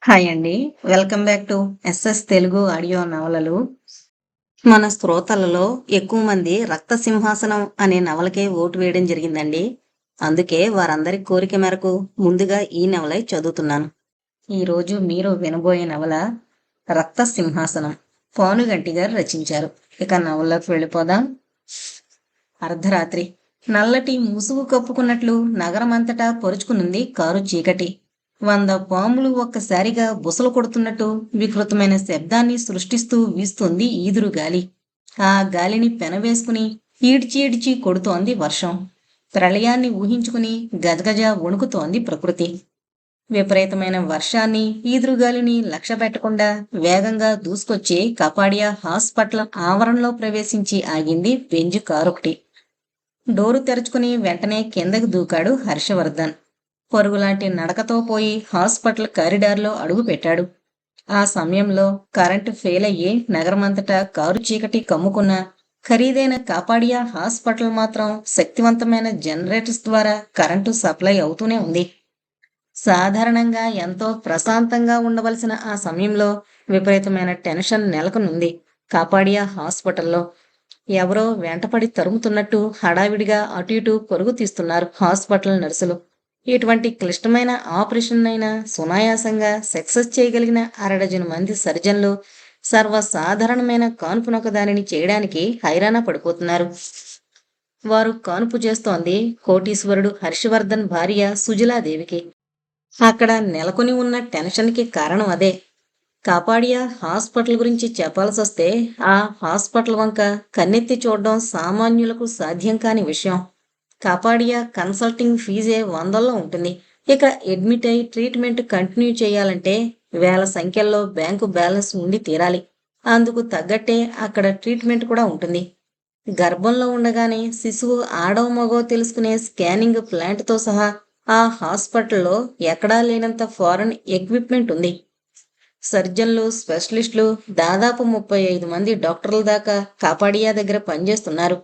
Hi అండి. Welcome back to SS Telugu audio నవలలు. మన శ్రోతలలో ఎక్కువ మంది 'రక్త సింహాసనం' అనే నవలకే ఓటు వేయడం జరిగిందండి. అందుకే వారందరి కోరిక మేరకు ముందుగా ఈ నవలే చదువుతున్నాను. ఈరోజు మీరు వినబోయే నవల 'రక్త సింహాసనం' పానుగంటి గారు రచించారు. ఇక నవల్లోకి వెళ్ళిపోదాం. అర్ధరాత్రి నల్లటి ముసుగు కప్పుకున్నట్లు నగరమంతటా పొరుచుకునుంది కారు చీకటి. 100 పాములు ఒక్కసారిగా బుసలు కొడుతున్నట్టు వికృతమైన శబ్దాన్ని సృష్టిస్తూ వీస్తోంది ఈదురు గాలి. ఆ గాలిని పెనవేసుకుని ఈడ్చి కొడుతోంది వర్షం. ప్రళయాన్ని ఊహించుకుని గజగజ వణుకుతోంది ప్రకృతి. విపరీతమైన వర్షాన్ని, ఈదురుగాలిని లక్ష్యపెట్టకుండా వేగంగా దూసుకొచ్చి కపాడియా హాస్పిటల్ ఆవరణలో ప్రవేశించి ఆగింది బెంజు కారొకటి. డోరు తెరుచుకుని వెంటనే కిందకు దూకాడు హర్షవర్ధన్. పరుగులాంటి నడకతో పోయి హాస్పిటల్ కారిడార్లో అడుగు పెట్టాడు. ఆ సమయంలో కరెంటు ఫెయిల్ అయ్యి నగరమంతటా కారు చీకటి కమ్ముకున్న ఖరీదైన కాపాడియా హాస్పిటల్ మాత్రం శక్తివంతమైన జనరేటర్స్ ద్వారా కరెంటు సప్లై అవుతూనే ఉంది. సాధారణంగా ఎంతో ప్రశాంతంగా ఉండవలసిన ఆ సమయంలో విపరీతమైన టెన్షన్ నెలకొనుంది కాపాడియా హాస్పిటల్లో. ఎవరో వెంటపడి తరుముతున్నట్టు హడావిడిగా అటు ఇటు పరుగు తీస్తున్నారు హాస్పిటల్ నర్సులు. ఇటువంటి క్లిష్టమైన ఆపరేషన్ అయినా సునాయాసంగా సక్సెస్ చేయగలిగిన అరడజను మంది సర్జన్లు సర్వసాధారణమైన కాన్పునొక దానిని చేయడానికి హైరాణ పడిపోతున్నారు. వారు కాన్పు చేస్తోంది కోటీశ్వరుడు హర్షవర్ధన్ భార్య సుజలాదేవికి. అక్కడ నెలకొని ఉన్న టెన్షన్కి కారణం అదే. కాపాడియా హాస్పిటల్ గురించి చెప్పాల్సొస్తే ఆ హాస్పిటల్ వంక కన్నెత్తి చూడడం సామాన్యులకు సాధ్యం కాని విషయం. కాపాడియా కన్సల్టింగ్ ఫీజే వందల్లో ఉంటుంది. ఇక అడ్మిట్ అయి ట్రీట్మెంట్ కంటిన్యూ చేయాలంటే వేల సంఖ్యల్లో బ్యాంకు బ్యాలెన్స్ ఉండి తీరాలి. అందుకు తగ్గట్టే అక్కడ ట్రీట్మెంట్ కూడా ఉంటుంది. గర్భంలో ఉండగానే శిశువు ఆడో మగో తెలుసుకునే స్కానింగ్ ప్లాంట్తో సహా ఆ హాస్పిటల్లో ఎక్కడా లేనంత ఫారెన్ ఎక్విప్మెంట్ ఉంది. సర్జన్లు, స్పెషలిస్టులు దాదాపు 35 మంది డాక్టర్ల దాకా కాపాడియా దగ్గర పనిచేస్తున్నారు.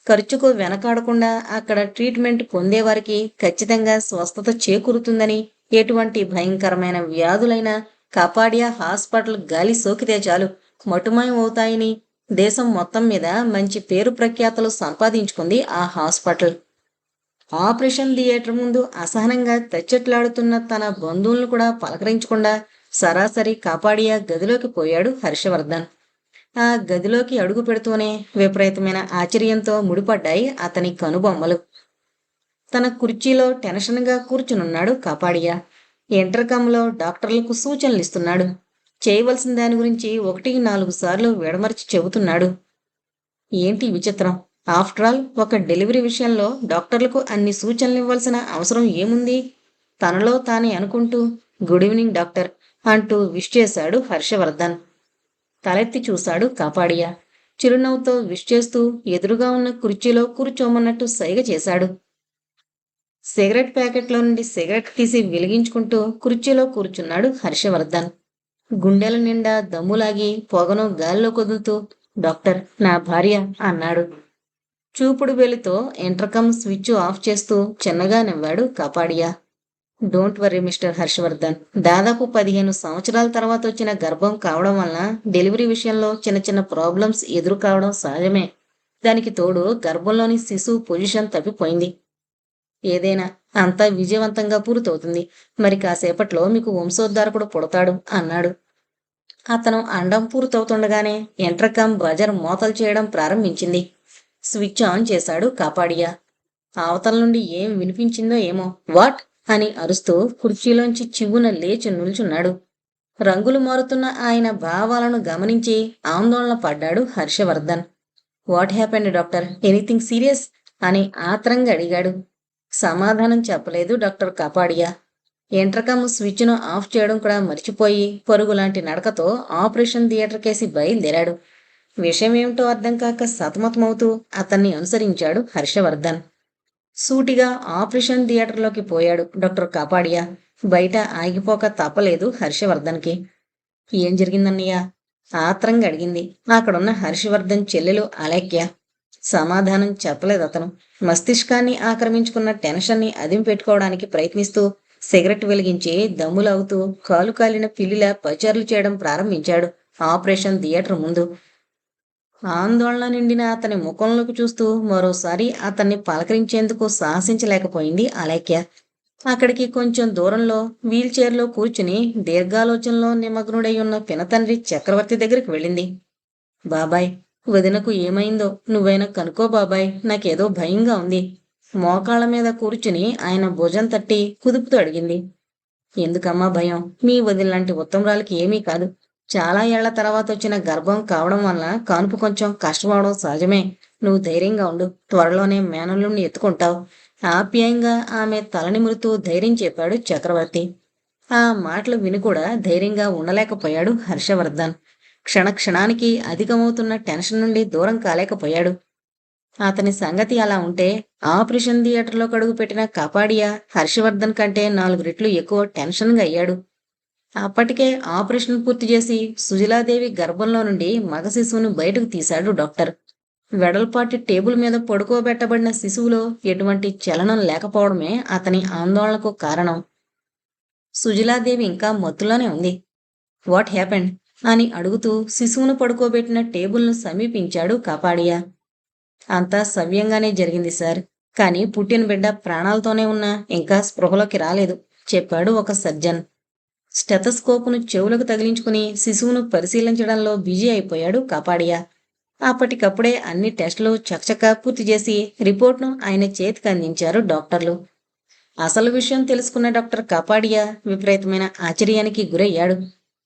ఖర్చుకు వెనకాడకుండా అక్కడ ట్రీట్మెంట్ పొందేవారికి ఖచ్చితంగా స్వస్థత చేకూరుతుందని, ఎటువంటి భయంకరమైన వ్యాధులైనా కాపాడియా హాస్పిటల్ గాలి సోకితే చాలు మటుమాయం అవుతాయని దేశం మొత్తం మీద మంచి పేరు ప్రఖ్యాతలు సంపాదించుకుంది ఆ హాస్పిటల్. ఆపరేషన్ థియేటర్ ముందు అసహనంగా తచ్చెట్లాడుతున్న తన బంధువులను కూడా పలకరించకుండా సరాసరి కాపాడియా గదిలోకి పోయాడు హర్షవర్ధన్. ఆ గదిలోకి అడుగు పెడుతూనే విపరీతమైన ఆశ్చర్యంతో ముడిపడ్డాయి అతని కనుబొమ్మలు. తన కుర్చీలో టెన్షన్గా కూర్చునున్నాడు కాపాడియా. ఇంటర్కంలో డాక్టర్లకు సూచనలు ఇస్తున్నాడు. చేయవలసిన దాని గురించి 1-4 సార్లు విడమర్చి చెబుతున్నాడు. ఏంటి విచిత్రం? ఆఫ్టర్ ఆల్ ఒక డెలివరీ విషయంలో డాక్టర్లకు అన్ని సూచనలు ఇవ్వాల్సిన అవసరం ఏముంది? తనలో తానే అనుకుంటూ గుడ్ ఈవినింగ్ డాక్టర్ అంటూ విష్ చేశాడు హర్షవర్ధన్. తలెత్తి చూశాడు కాపాడియా. చిరునవ్వుతో విష్ చేస్తూ ఎదురుగా ఉన్న కుర్చీలో కూర్చోమన్నట్టు సైగ చేశాడు. సిగరెట్ ప్యాకెట్లో నుండి సిగరెట్ తీసి వెలిగించుకుంటూ కుర్చీలో కూర్చున్నాడు హర్షవర్ధన్. గుండెల నిండా దమ్ములాగి పొగను గాల్లో కొదులుతూ డాక్టర్, నా భార్య అన్నాడు. చూపుడు వేలితో ఇంటర్కమ్ స్విచ్ ఆఫ్ చేస్తూ చిన్నగా నవ్వాడు Kapadia. Don't worry mister Harshavardhan. దాదాపు 15 సంవత్సరాల తర్వాత వచ్చిన గర్భం కావడం వలన డెలివరీ విషయంలో చిన్న చిన్న ప్రాబ్లమ్స్ ఎదురు కావడం సహజమే. దానికి తోడు గర్భంలోని శిశువు పొజిషన్ తప్పిపోయింది. ఏదైనా అంతా విజయవంతంగా పూర్తవుతుంది. మరి కాసేపట్లో మీకు వంశోద్ధారకుడు పుడతాడు అన్నాడు. అతను అండం పూర్తవుతుండగానే ఇంటర్కమ్ బజర్ మోతలు చేయడం ప్రారంభించింది. స్విచ్ ఆన్ చేశాడు కాపాడియా. అవతల నుండి ఏం వినిపించిందో ఏమో. వాట్ అని అరుస్తూ కుర్చీలోంచి చివ్వున లేచి నిల్చున్నాడు. రంగులు మారుతున్న ఆయన భావాలను గమనించి ఆందోళన పడ్డాడు Harshavardhan. What happened doctor? Anything serious అని ఆత్రంగా అడిగాడు. సమాధానం చెప్పలేదు డాక్టర్ కాపాడియా. ఇంటర్కమ్ స్విచ్ను ఆఫ్ చేయడం కూడా మర్చిపోయి పరుగులాంటి నడకతో ఆపరేషన్ థియేటర్ కేసి బయలుదేరాడు. విషయం ఏమిటో అర్థం కాక సతమతమవుతూ అతన్ని అనుసరించాడు హర్షవర్ధన్. సూటిగా ఆపరేషన్ థియేటర్లోకి పోయాడు డాక్టర్ కాపాడియా. బయట ఆగిపోక తప్పలేదు హర్షవర్ధన్కి. ఏం జరిగిందన్నయ్య? ఆత్రంగా అడిగింది అక్కడున్న హర్షవర్ధన్ చెల్లెలు అలేఖ్య. సమాధానం చెప్పలేదు అతను. మస్తిష్కాన్ని ఆక్రమించుకున్న టెన్షన్ని అదిం పెట్టుకోవడానికి ప్రయత్నిస్తూ సిగరెట్ వెలిగించి దమ్ములాగుతూ కాలు కాలిన పిల్లిలా పచారులు చేయడం ప్రారంభించాడు ఆపరేషన్ థియేటర్ ముందు. ఆందోళన నిండిన అతని ముఖంలోకి చూస్తూ మరోసారి అతన్ని పలకరించేందుకు సాహసించలేకపోయింది అలేఖ్య. అక్కడికి కొంచెం దూరంలో వీల్ చైర్లో కూర్చుని దీర్ఘాలోచనలో నిమగ్నుడై ఉన్న పినతండ్రి చక్రవర్తి దగ్గరికి వెళ్ళింది. బాబాయ్, వదినకు ఏమైందో నువ్వైనా కనుకో బాబాయ్, నాకేదో భయంగా ఉంది. మోకాళ్ళ మీద కూర్చుని ఆయన భుజం తట్టి కుదుపుతూ అడిగింది. ఎందుకమ్మా భయం? మీ వదినలాంటి ఉత్తమరాలకి ఏమీ కాదు. చాలా ఏళ్ల తర్వాత వచ్చిన గర్భం కావడం వల్ల కానుపు కొంచెం కష్టమవడం సహజమే. నువ్వు ధైర్యంగా ఉండు. త్వరలోనే మేనల్లుణ్ణి ఎత్తుకుంటావు. ఆప్యాయంగా ఆమె తలనిమురుతూ ధైర్యం చెప్పాడు చక్రవర్తి. ఆ మాటలు విని కూడా ధైర్యంగా ఉండలేకపోయాడు హర్షవర్ధన్. క్షణక్షణానికి అధికమవుతున్న టెన్షన్ నుండి దూరం కాలేకపోయాడు. అతని సంగతి అలా ఉంటే ఆపరేషన్ థియేటర్లో కడుగు పెట్టిన కాపాడియా హర్షవర్ధన్ కంటే 4 రెట్లు ఎక్కువ టెన్షన్గా అయ్యాడు. అప్పటికే ఆపరేషన్ పూర్తి చేసి సుజలాదేవి గర్భంలో నుండి మగ శిశువును బయటకు తీశాడు డాక్టర్. వెడల్పాటి టేబుల్ మీద పడుకోబెట్టబడిన శిశువులో ఎటువంటి చలనం లేకపోవడమే అతని ఆందోళనకు కారణం. సుజలాదేవి ఇంకా మత్తులోనే ఉంది. వాట్ హ్యాపెండ్ అని అడుగుతూ శిశువును పడుకోబెట్టిన టేబుల్ను సమీపించాడు కాపాడియా. అంతా సవ్యంగానే జరిగింది సార్, కానీ పుట్టిన బిడ్డ ప్రాణాలతోనే ఉన్నా ఇంకా స్పృహలోకి రాలేదు, చెప్పాడు ఒక సర్జన్. స్టెథోస్కోపును చెవులకు తగిలించుకుని శిశువును పరిశీలించడంలో బిజీ అయిపోయాడు కాపాడియా. అప్పటికప్పుడే అన్ని టెస్టులు చకచకా పూర్తి చేసి రిపోర్ట్ను ఆయన చేతికి అందించారు డాక్టర్లు. అసలు విషయం తెలుసుకున్న డాక్టర్ కాపాడియా విపరీతమైన ఆశ్చర్యానికి గురయ్యాడు.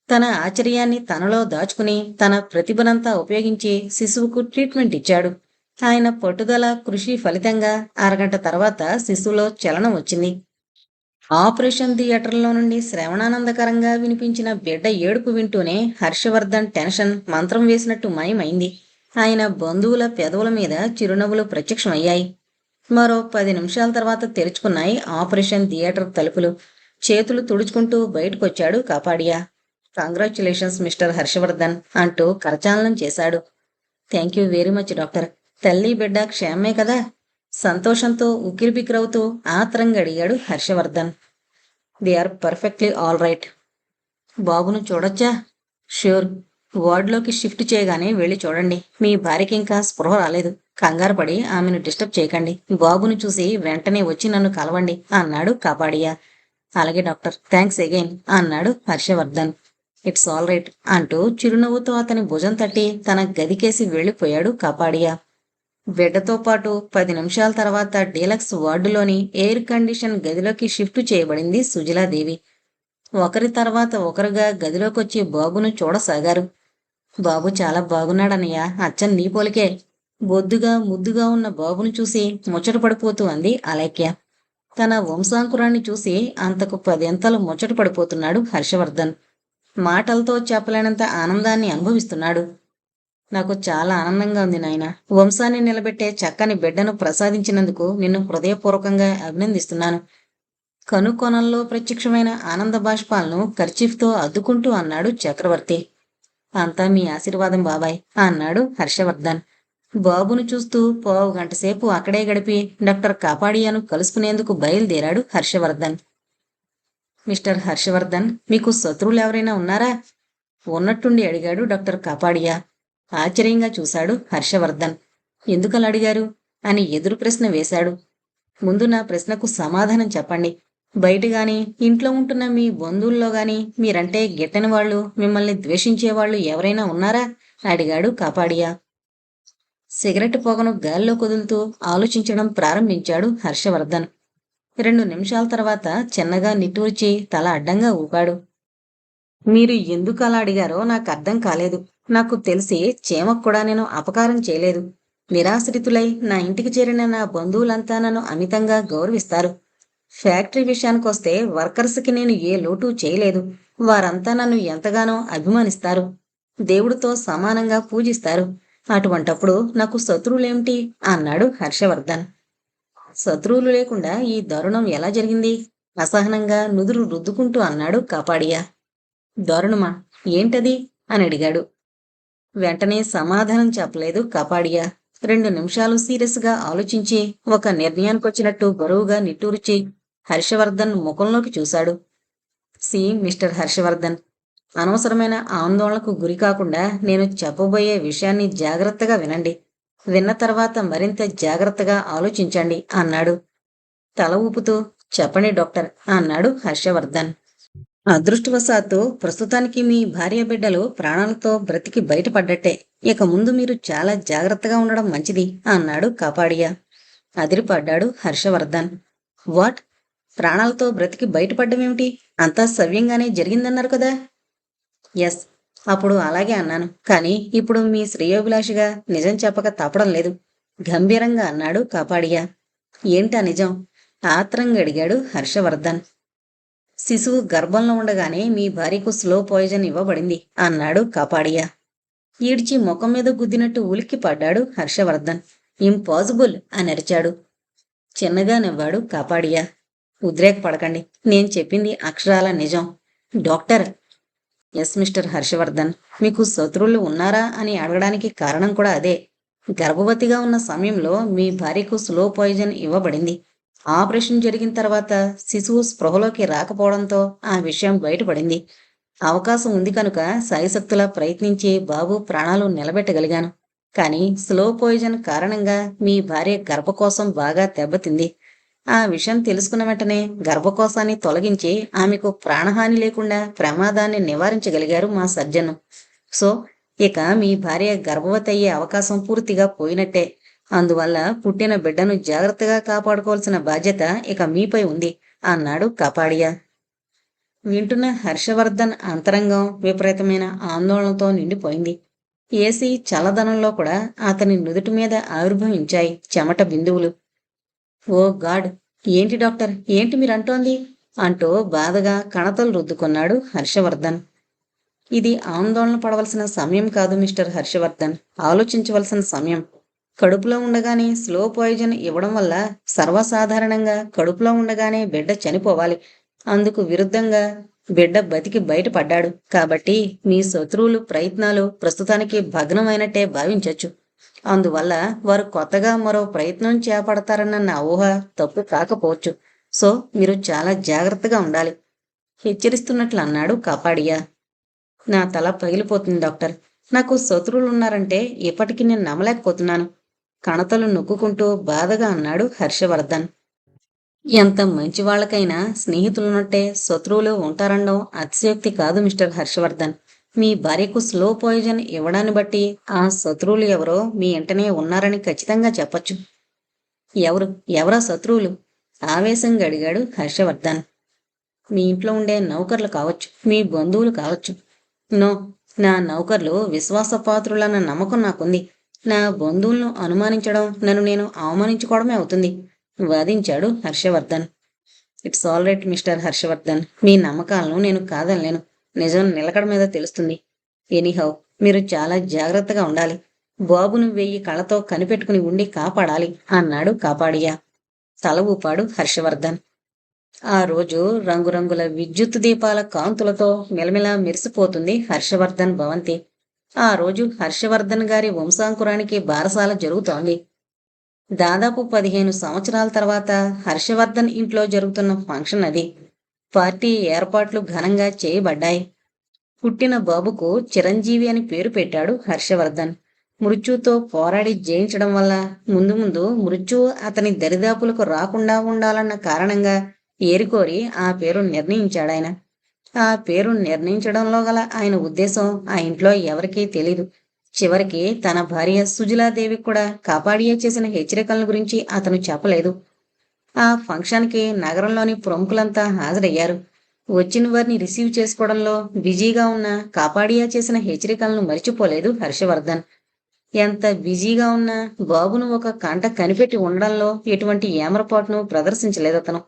తన ఆశ్చర్యాన్ని తనలో దాచుకుని తన ప్రతిభనంతా ఉపయోగించి శిశువుకు ట్రీట్మెంట్ ఇచ్చాడు. ఆయన పట్టుదల కృషి ఫలితంగా అరగంట తర్వాత శిశువులో చలనం వచ్చింది. ఆపరేషన్ థియేటర్లో నుండి శ్రవణానందకరంగా వినిపించిన బిడ్డ ఏడుపు వింటూనే హర్షవర్ధన్ టెన్షన్ మంత్రం వేసినట్టు మాయమైంది. ఆయన బంధువుల పెదవుల మీద చిరునవ్వులు ప్రత్యక్షమయ్యాయి. మరో 10 నిమిషాల తర్వాత తెరుచుకున్నాయి ఆపరేషన్ థియేటర్ తలుపులు. చేతులు తుడుచుకుంటూ బయటకొచ్చాడు కాపాడియా. కంగ్రాచ్యులేషన్స్ మిస్టర్ హర్షవర్ధన్ అంటూ కరచాలనం చేశాడు. Thank you very much doctor. తల్లి బిడ్డ క్షేమమే కదా? సంతోషంతో ఉక్కిరిబిక్కిరవుతూ ఆత్రంగా అడిగాడు Harshavardhan. They are perfectly all right. బాబును చూడొచ్చా? ష్యూర్. వార్డులోకి షిఫ్ట్ చేయగానే వెళ్ళి చూడండి. మీ భార్యకి ఇంకా స్పృహ రాలేదు. కంగారు పడి ఆమెను డిస్టర్బ్ చేయకండి. బాబును చూసి వెంటనే వచ్చి నన్ను కలవండి అన్నాడు కాపాడియా. అలాగే డాక్టర్, థ్యాంక్స్ అగైన్ అన్నాడు హర్షవర్ధన్. ఇట్స్ ఆల్ రైట్ అంటూ చిరునవ్వుతో అతని భుజం తట్టి తన గదికేసి వెళ్ళిపోయాడు కాపాడియా. బిడ్డతో పాటు 10 నిమిషాల తర్వాత డీలక్స్ వార్డులోని ఎయిర్ కండిషన్ గదిలోకి షిఫ్ట్ చేయబడింది సుజలాదేవి. ఒకరి తర్వాత ఒకరుగా గదిలోకొచ్చి బాబును చూడసాగారు. బాబు చాలా బాగున్నాడన్నయ్య, అచ్చం నీ పోలికే. బొద్దుగా ముద్దుగా ఉన్న బాబును చూసి ముచ్చట పడిపోతూ అంది అలేఖ్య. తన వంశాంకురాన్ని చూసి అంతకు 10 ఎంతలు ముచ్చట పడిపోతున్నాడు హర్షవర్ధన్. మాటలతో చెప్పలేనంత ఆనందాన్ని అనుభవిస్తున్నాడు. నాకు చాలా ఆనందంగా ఉంది నాయన. వంశాన్ని నిలబెట్టే చక్కని బిడ్డను ప్రసాదించినందుకు నిన్ను హృదయపూర్వకంగా అభినందిస్తున్నాను. కనుకొనల్లో ప్రత్యక్షమైన ఆనంద బాష్పాలను కర్చీఫ్తో అద్దుకుంటూ అన్నాడు చక్రవర్తి. అంతా మీ ఆశీర్వాదం బాబాయ్ అన్నాడు హర్షవర్ధన్. బాబును చూస్తూ 15 గంట సేపు అక్కడే గడిపి డాక్టర్ కాపాడియాను కలుసుకునేందుకు బయలుదేరాడు హర్షవర్ధన్. మిస్టర్ హర్షవర్ధన్, మీకు శత్రువులు ఎవరైనా ఉన్నారా? ఉన్నట్టుండి అడిగాడు డాక్టర్ కాపాడియా. ఆశ్చర్యంగా చూశాడు హర్షవర్ధన్. ఎందుకలా అడిగారు అని ఎదురు ప్రశ్న వేశాడు. ముందు నా ప్రశ్నకు సమాధానం చెప్పండి. బయటగాని ఇంట్లో ఉంటున్న మీ బంధువుల్లో గాని మీరంటే గిట్టని వాళ్ళు, మిమ్మల్ని ద్వేషించేవాళ్లు ఎవరైనా ఉన్నారా? అడిగాడు కాపాడియా. సిగరెట్ పొగను గాల్లో కుదులుతూ ఆలోచించడం ప్రారంభించాడు హర్షవర్ధన్. 2 నిమిషాల తర్వాత చిన్నగా నిట్టూర్చి తల అడ్డంగా ఊపాడు. మీరు ఎందుకు అలా అడిగారో నాకు అర్థం కాలేదు. నాకు తెలిసి చీమకు కూడా నేను అపకారం చేయలేదు. నిరాశ్రితులై నా ఇంటికి చేరిన నా బంధువులంతా నన్ను అమితంగా గౌరవిస్తారు. ఫ్యాక్టరీ విషయానికొస్తే వర్కర్స్కి నేను ఏ లోటు చేయలేదు. వారంతా నన్ను ఎంతగానో అభిమానిస్తారు. దేవుడితో సమానంగా పూజిస్తారు. అటువంటప్పుడు నాకు శత్రువులేమిటి అన్నాడు హర్షవర్ధన్. శత్రువులు లేకుండా ఈ దారుణం ఎలా జరిగింది? అసహనంగా నుదురు రుద్దుకుంటూ అన్నాడు కాపాడియా. దారుణమా? ఏంటది అని అడిగాడు. వెంటనే సమాధానం చెప్పలేదు కాపాడియా. 2 నిమిషాలు సీరియస్గా ఆలోచించి ఒక నిర్ణయానికొచ్చినట్టు బరువుగా నిట్టూర్చి, హర్షవర్ధన్ ముఖంలోకి చూశాడు. మిస్టర్ హర్షవర్ధన్, అనవసరమైన ఆందోళనకు గురి కాకుండా నేను చెప్పబోయే విషయాన్ని జాగ్రత్తగా వినండి. విన్న తర్వాత మరింత జాగ్రత్తగా ఆలోచించండి అన్నాడు. తల ఊపుతూ చెప్పండి డాక్టర్ అన్నాడు హర్షవర్ధన్. అదృష్టవశాత్తు ప్రస్తుతానికి మీ భార్య బిడ్డలు ప్రాణాలతో బ్రతికి బయటపడ్డట్టే. ఇక ముందు మీరు చాలా జాగ్రత్తగా ఉండడం మంచిది అన్నాడు కాపాడియా. అదిరిపడ్డాడు హర్షవర్ధన్. వాట్? ప్రాణాలతో బ్రతికి బయటపడ్డమేమిటి? అంతా సవ్యంగానే జరిగిందన్నారు కదా? ఎస్, అప్పుడు అలాగే అన్నాను. కానీ ఇప్పుడు మీ శ్రేయోభిలాషిగా నిజం చెప్పక తప్పడం లేదు గంభీరంగా అన్నాడు కాపాడియా. ఏంటా నిజం? ఆత్రంగా అడిగాడు హర్షవర్ధన్. శిశువు గర్భంలో ఉండగానే మీ భార్యకు స్లో పాయిజన్ ఇవ్వబడింది అన్నాడు కాపాడియా. ఈడ్చి ముఖం మీద గుద్దినట్టు ఉలిక్కి పడ్డాడు హర్షవర్ధన్. ఇంపాసిబుల్ అని అరిచాడు. చిన్నగా నవ్వాడు కాపాడియా. ఉద్రేకపడకండి, నేను చెప్పింది అక్షరాల నిజం. డాక్టర్. ఎస్ మిస్టర్ హర్షవర్ధన్, మీకు శత్రువులు ఉన్నారా అని అడగడానికి కారణం కూడా అదే. గర్భవతిగా ఉన్న సమయంలో మీ భార్యకు స్లో పాయిజన్ ఇవ్వబడింది. ఆపరేషన్ జరిగిన తర్వాత శిశువు స్పృహలోకి రాకపోవడంతో ఆ విషయం బయటపడింది. అవకాశం ఉంది కనుక సాయశక్తులా ప్రయత్నించి బాబు ప్రాణాలు నిలబెట్టగలిగాను. కానీ స్లో పాయిజన్ కారణంగా మీ భార్య గర్భకోశం బాగా దెబ్బతింది. ఆ విషయం తెలుసుకున్న వెంటనే గర్భకోశాన్ని తొలగించి ఆమెకు ప్రాణహాని లేకుండా ప్రమాదాన్ని నివారించగలిగారు మా సర్జన్. సో ఇక మీ భార్య గర్భవతి అయ్యే అవకాశం పూర్తిగా పోయినట్టే. అందువల్ల పుట్టిన బిడ్డను జాగ్రత్తగా కాపాడుకోవాల్సిన బాధ్యత ఇక మీపై ఉంది అన్నాడు కాపాడియా. వింటున్న హర్షవర్ధన్ అంతరంగం విపరీతమైన ఆందోళనతో నిండిపోయింది. ఏసీ చల్లదనంలో కూడా అతని నుదుటి మీద ఆవిర్భవించాయి చెమట బిందువులు. ఓ గాడ్, ఏంటి డాక్టర్, ఏంటి మీరంటోంది అంటూ బాధగా కణతలు రుద్దుకున్నాడు హర్షవర్ధన్. ఇది ఆందోళన పడవలసిన సమయం కాదు మిస్టర్ హర్షవర్ధన్, ఆలోచించవలసిన సమయం. కడుపులో ఉండగానే స్లో పాయిజన్ ఇవ్వడం వల్ల సర్వసాధారణంగా కడుపులో ఉండగానే బిడ్డ చనిపోవాలి. అందుకు విరుద్ధంగా బిడ్డ బతికి బయటపడ్డాడు. కాబట్టి మీ శత్రువులు ప్రయత్నాలు ప్రస్తుతానికి భగ్నమైనట్టే భావించొచ్చు. అందువల్ల వారు కొత్తగా మరో ప్రయత్నం చేపడతారన్న నా ఊహ తప్పు కాకపోవచ్చు. సో మీరు చాలా జాగ్రత్తగా ఉండాలి హెచ్చరిస్తున్నట్లు అన్నాడు కాపాడియా. నా తల పగిలిపోతుంది డాక్టర్. నాకు శత్రువులున్నారంటే ఇప్పటికీ నేను నమ్మలేకపోతున్నాను కణతలు నొక్కుంటూ బాధగా అన్నాడు హర్షవర్ధన్. ఎంత మంచి వాళ్ళకైనా స్నేహితులున్నట్టే శత్రువులు ఉంటారనడం అతిశయోక్తి కాదు మిస్టర్ హర్షవర్ధన్. మీ భార్యకు స్లో పాయిజన్ ఇవ్వడాన్ని బట్టి ఆ శత్రువులు ఎవరో మీ ఇంటనే ఉన్నారని ఖచ్చితంగా చెప్పచ్చు. ఎవరా శత్రువులు? ఆవేశంగా అడిగాడు హర్షవర్ధన్. మీ ఇంట్లో ఉండే నౌకర్లు కావచ్చు, మీ బంధువులు కావచ్చు. నో, నా నౌకర్లు విశ్వాసపాత్రులన్న నమ్మకం నాకుంది. నా బంధువులను అనుమానించడం నన్ను నేను అవమానించుకోవడమే అవుతుంది వాదించాడు Harshavardhan. It's all right mister Harshavardhan, మీ నమ్మకాలను నేను కాదనలేను. నిజం నిలకడ మీద తెలుస్తుంది. ఎనీహౌ మీరు చాలా జాగ్రత్తగా ఉండాలి. బాబును 1000 కళ్ళతో కనిపెట్టుకుని ఉండి కాపాడాలి అన్నాడు కాపాడియా. తల ఊపాడు హర్షవర్ధన్. ఆ రోజు రంగురంగుల విద్యుత్ దీపాల కాంతులతో మిలమిలా మెరిసిపోతుంది హర్షవర్ధన్ భవంతి. ఆ రోజు హర్షవర్ధన్ గారి వంశాంకురానికి బారసాల జరుగుతోంది. దాదాపు 15 సంవత్సరాల తర్వాత హర్షవర్ధన్ ఇంట్లో జరుగుతున్న ఫంక్షన్ అది. పార్టీ ఏర్పాట్లు ఘనంగా చేయబడ్డాయి. పుట్టిన బాబుకు చిరంజీవి అని పేరు పెట్టాడు హర్షవర్ధన్. మృత్యుతో పోరాడి జయించడం వల్ల ముందు ముందు మృత్యువు అతని దరిదాపులకు రాకుండా ఉండాలన్న కారణంగా ఏరికోరి ఆ పేరు నిర్ణయించాడాయన. ఆ పేరు నిర్ణయించడంలో గల ఆయన ఉద్దేశం ఆ ఇంట్లో ఎవరికీ తెలీదు. చివరికి తన భార్య సుజలాదేవికి కూడా కాపాడియా చేసిన హెచ్చరికల గురించి అతను చెప్పలేదు. ఆ ఫంక్షన్కి నగరంలోని ప్రముఖులంతా హాజరయ్యారు. వచ్చిన వారిని రిసీవ్ చేసుకోవడంలో బిజీగా ఉన్న కాపాడియా చేసిన హెచ్చరికలను మరిచిపోలేదు హర్షవర్ధన్. ఎంత బిజీగా ఉన్నా బాబును ఒక కంట కనిపెట్టి ఉండడంలో ఎటువంటి ఏమరపాటును ప్రదర్శించలేదు అతను.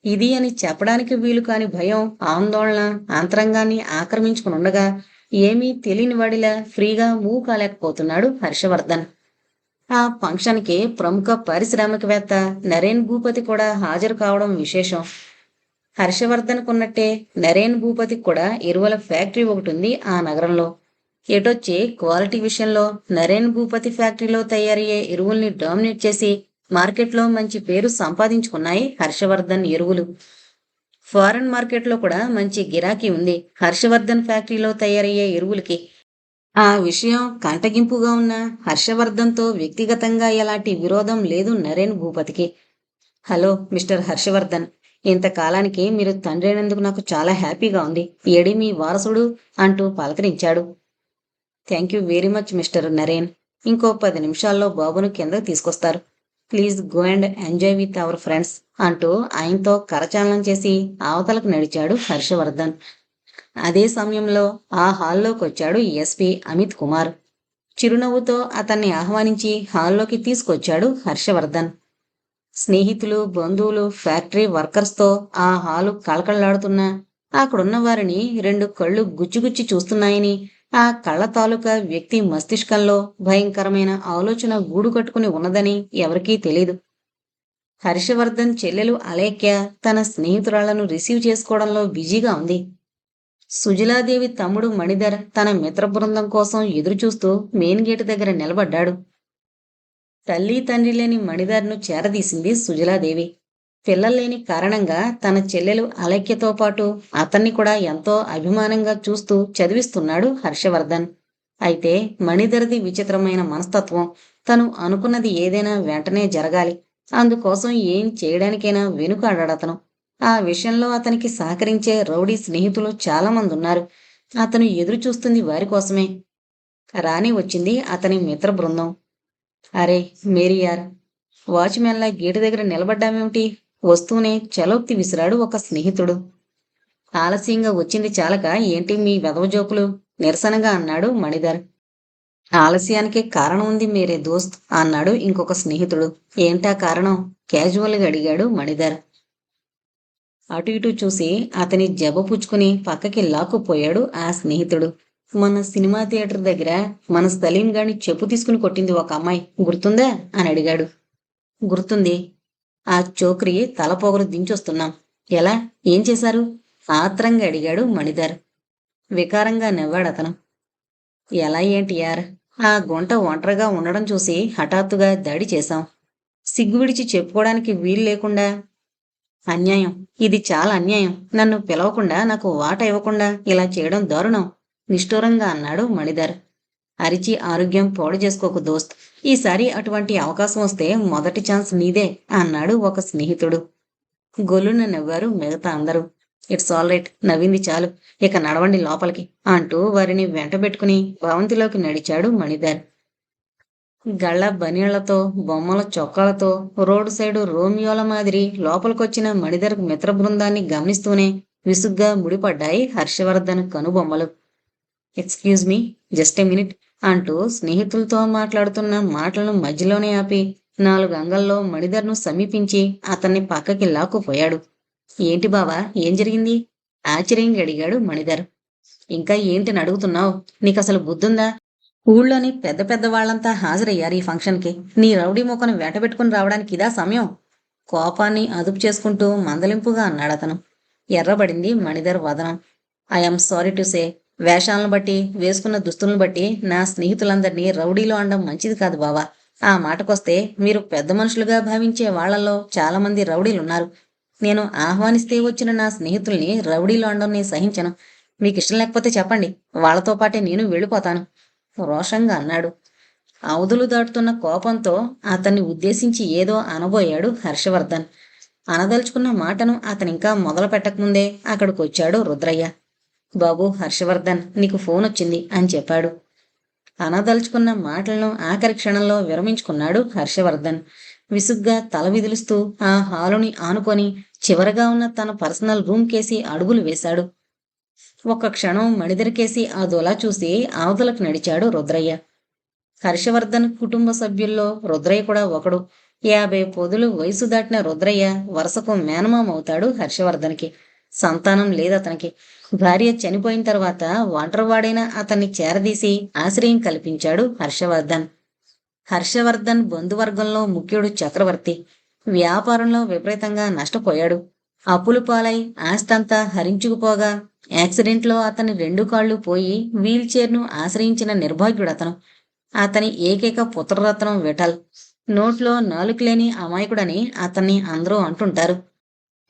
ఇది అని చెప్పడానికి వీలు కాని భయం, ఆందోళన అంతరంగాన్ని ఆక్రమించుకుని ఉండగా ఏమీ తెలియని వాడిలా ఫ్రీగా మూవ్ కాలేకపోతున్నాడు హర్షవర్ధన్. ఆ ఫంక్షన్కి ప్రముఖ పారిశ్రామికవేత్త నరేన్ భూపతి కూడా హాజరు కావడం విశేషం. హర్షవర్ధన్ కున్నట్టే నరేన్ భూపతికి కూడా ఎరువుల ఫ్యాక్టరీ ఒకటి ఉంది ఆ నగరంలో. ఎటొచ్చి క్వాలిటీ విషయంలో నరేన్ భూపతి ఫ్యాక్టరీలో తయారయ్యే ఎరువుల్ని డామినేట్ చేసి మార్కెట్లో మంచి పేరు సంపాదించుకున్నాయి హర్షవర్ధన్ ఎరువులు. ఫారెన్ మార్కెట్లో కూడా మంచి గిరాకీ ఉంది హర్షవర్ధన్ ఫ్యాక్టరీలో తయారయ్యే ఎరువులకి. ఆ విషయం కంటగింపుగా ఉన్న హర్షవర్ధన్తో వ్యక్తిగతంగా ఎలాంటి విరోధం లేదు నరేన్ భూపతికి. హలో మిస్టర్ హర్షవర్ధన్, ఇంతకాలానికి మీరు తండ్రైనందుకు నాకు చాలా హ్యాపీగా ఉంది. ఏడి మీ వారసుడు అంటూ పలకరించాడు. Thank you very much mister Naren. ఇంకో 10 నిమిషాల్లో బాబును కిందకు తీసుకొస్తారు. Please go and enjoy with our friends అంటూ ఆయనతో కరచాలనం చేసి అవతలకు నడిచాడు హర్షవర్ధన్. అదే సమయంలో ఆ హాల్లోకి వచ్చాడు ఎస్పీ అమిత్ కుమార్. చిరునవ్వుతో అతన్ని ఆహ్వానించి హాల్లోకి తీసుకొచ్చాడు హర్షవర్ధన్. స్నేహితులు, బంధువులు, ఫ్యాక్టరీ వర్కర్స్తో ఆ హాలు కళకళలాడుతున్నా అక్కడున్న వారిని 2 కళ్ళు గుచ్చిగుచ్చి చూస్తున్నాయని, ఆ కళ్ళ తాలూకా వ్యక్తి మస్తిష్కంలో భయంకరమైన ఆలోచన గూడు కట్టుకుని ఉన్నదని ఎవరికీ తెలీదు. హర్షవర్ధన్ చెల్లెలు అలేఖ్య తన స్నేహితురాళ్లను రిసీవ్ చేసుకోవడంలో బిజీగా ఉంది. సుజలాదేవి తమ్ముడు మణిధర్ తన మిత్ర బృందం కోసం ఎదురుచూస్తూ మెయిన్ గేటు దగ్గర నిలబడ్డాడు. తల్లి తండ్రి లేని మణిధర్ను చేరదీసింది సుజలాదేవి. పిల్లల్లేని కారణంగా తన చెల్లెలు అలేఖ్యతో పాటు అతన్ని కూడా ఎంతో అభిమానంగా చూస్తూ చదివిస్తున్నాడు హర్షవర్ధన్. అయితే మణిధర్ది విచిత్రమైన మనస్తత్వం. తను అనుకున్నది ఏదైనా వెంటనే జరగాలి. అందుకోసం ఏం చేయడానికైనా వెనుకాడాడతను. ఆ విషయంలో అతనికి సహకరించే రౌడీ స్నేహితులు చాలామంది ఉన్నారు. అతను ఎదురు చూస్తుంది వారి కోసమే. రాణి వచ్చింది అతని మిత్ర బృందం. అరే మేరీయార్, వాచ్మెన్లా గేటు దగ్గర నిలబడ్డామేమిటి? వస్తూనే చలోక్తి విసిరాడు ఒక స్నేహితుడు. ఆలస్యంగా వచ్చింది చాలక ఏంటి మీ వెధవజోకులు? నిరసనగా అన్నాడు మణిధర్. ఆలస్యానికి కారణం ఉంది మేరే దోస్త్ అన్నాడు ఇంకొక స్నేహితుడు. ఏంటా కారణం? క్యాజువల్గా అడిగాడు మణిధర్. అటు ఇటు చూసి అతని జబ్బ పుచ్చుకుని పక్కకి లాక్కుపోయాడు ఆ స్నేహితుడు. మన సినిమా థియేటర్ దగ్గర మన సలీం గాని చెప్పు తీసుకుని కొట్టింది ఒక అమ్మాయి, గుర్తుందా అని అడిగాడు. గుర్తుంది. ఆ చోక్రి తలపోగరు దించొస్తున్నాం. ఎలా? ఏం చేశారు? ఆత్రంగా అడిగాడు మణిధర్. వికారంగా నవ్వాడతను. ఎలా ఏంటి యార్? ఆ గుంట ఒంటరిగా ఉండడం చూసి హఠాత్తుగా దాడి చేశాం. సిగ్గు విడిచి చెప్పుకోవడానికి వీలు లేకుండా. అన్యాయం, ఇది చాలా అన్యాయం. నన్ను పిలవకుండా, నాకు వాటా ఇవ్వకుండా ఇలా చేయడం దారుణం నిష్ఠూరంగా అన్నాడు మణిధర్. అరిచి ఆరోగ్యం పాడు చేసుకోకు దోస్త్. ఈసారి అటువంటి అవకాశం వస్తే మొదటి ఛాన్స్ నీదే అన్నాడు ఒక స్నేహితుడు. గొల్లున నవ్వారు మిగతా అందరూ. ఇట్స్ ఆల్ రైట్, నవ్వింది చాలు, ఇక నడవండి లోపలికి అంటూ వారిని వెంటబెట్టుకుని భవంతిలోకి నడిచాడు మణిధర్. గళ్ళ బనీళ్లతో, బొమ్మల చొక్కాలతో రోడ్డు సైడు రోమియోల మాదిరి లోపలికొచ్చిన మణిధర్ మిత్ర బృందాన్ని గమనిస్తూనే విసుగ్గా ముడిపడ్డాయి హర్షవర్ధన్ కనుబొమ్మలు. Excuse me, just a minute అంటూ స్నేహితులతో మాట్లాడుతున్న మాటలను మధ్యలోనే ఆపి 4 అంగల్లో మణిధర్ను సమీపించి అతన్ని పక్కకి లాక్కుపోయాడు. ఏంటి బావా, ఏం జరిగింది? ఆశ్చర్యంగా అడిగాడు మణిధర్. ఇంకా ఏంటిని అడుగుతున్నావు? నీకసలు బుద్ధుందా? ఊళ్ళోని పెద్ద పెద్ద వాళ్లంతా హాజరయ్యారు ఈ ఫంక్షన్కి. నీ రౌడీ మొక్కను వెంటబెట్టుకుని రావడానికి ఇదా సమయం? కోపాన్ని అదుపు చేసుకుంటూ మందలింపుగా అన్నాడతను. ఎర్రబడింది మణిధర్ వదనం. ఐఎమ్ సారీ టు సే, వేషాలను బట్టి, వేసుకున్న దుస్తులను బట్టి నా స్నేహితులందరినీ రౌడీలో అనడం మంచిది కాదు బావా. ఆ మాటకొస్తే మీరు పెద్ద మనుషులుగా భావించే వాళ్లలో చాలామంది రౌడీలున్నారు. నేను ఆహ్వానిస్తే వచ్చిన నా స్నేహితుల్ని రౌడీలో అనడం నేను సహించను. మీకు ఇష్టం లేకపోతే చెప్పండి, వాళ్లతో పాటే నేను వెళ్ళిపోతాను రోషంగా అన్నాడు. అవధులు దాటుతున్న కోపంతో అతన్ని ఉద్దేశించి ఏదో అనబోయాడు హర్షవర్ధన్. అనదలుచుకున్న మాటను అతనింకా మొదలు పెట్టకముందే అక్కడికొచ్చాడు రుద్రయ్య. బాబు హర్షవర్ధన్, నీకు ఫోన్ వచ్చింది అని చెప్పాడు. అనదలుచుకున్న మాటలను ఆఖరి క్షణంలో విరమించుకున్నాడు హర్షవర్ధన్. విసుగ్గా తల విదిలిస్తూ ఆ హాలుని ఆనుకొని చివరగా ఉన్న తన పర్సనల్ రూమ్ కేసి అడుగులు వేశాడు. ఒక్క క్షణం మణిధర్కేసి అదోలా చూసి అవతలకు నడిచాడు రుద్రయ్య. హర్షవర్ధన్ కుటుంబ సభ్యుల్లో రుద్రయ్య కూడా ఒకడు. 50 పొదులు వయసు దాటిన రుద్రయ్య వరుసకు మేనమామవుతాడు హర్షవర్ధన్కి. సంతానం లేదతనికి. భార్య చనిపోయిన తర్వాత ఒంటరివాడైన అతన్ని చేరదీసి ఆశ్రయం కల్పించాడు హర్షవర్ధన్. హర్షవర్ధన్ బంధువర్గంలో ముఖ్యుడు చక్రవర్తి. వ్యాపారంలో విపరీతంగా నష్టపోయాడు. అప్పులు పాలై ఆస్తంతా హరించుకుపోగా యాక్సిడెంట్లో అతని 2 కాళ్ళు పోయి వీల్ చైర్ను ఆశ్రయించిన నిర్భాగ్యుడతను. అతని ఏకైక పుత్రరత్నం విఠల్. నోట్లో నాలుకలేని అమాయకుడని అతన్ని అందరూ అంటుంటారు.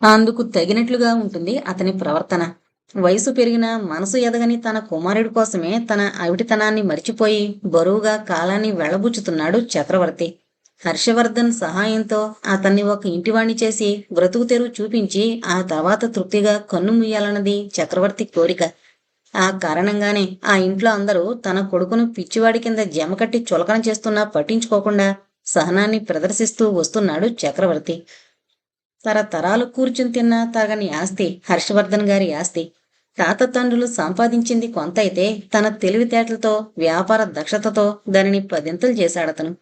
అందుకు తగినట్లుగా ఉంటుంది అతని ప్రవర్తన. వయసు పెరిగినా మనసు ఎదగని తన కుమారుడి కోసమే తన అవిటితనాన్ని మరిచిపోయి బరువుగా కాలాన్ని వెళ్ళబుచ్చుతున్నాడు చక్రవర్తి. హర్షవర్ధన్ సహాయంతో అతన్ని ఒక ఇంటివాణ్ణి చేసి బ్రతుకు తెరువు చూపించి ఆ తర్వాత తృప్తిగా కన్ను మూయాలన్నది చక్రవర్తి కోరిక. ఆ కారణంగానే ఆ ఇంట్లో అందరూ తన కొడుకును పిచ్చివాడి కింద జమకట్టి చులకన చేస్తున్నా పట్టించుకోకుండా సహనాన్ని ప్రదర్శిస్తూ వస్తున్నాడు చక్రవర్తి. తరతరాలు కూర్చుని తిన్న తగని ఆస్తి హర్షవర్ధన్ గారి ఆస్తి. తాత తండ్రులు సంపాదించింది కొంత అయితే తన తెలివితేటలతో వ్యాపార దక్షతతో దానిని పదింతలు చేశాడతను.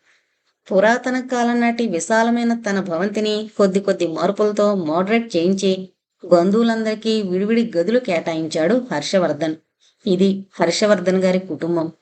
పురాతన కాలం నాటి విశాలమైన తన భవంతిని కొద్ది కొద్ది మార్పులతో మోడరేట్ చేయించి బంధువులందరికీ విడివిడి గదులు కేటాయించాడు హర్షవర్ధన్. ఇది హర్షవర్ధన్ గారి కుటుంబం.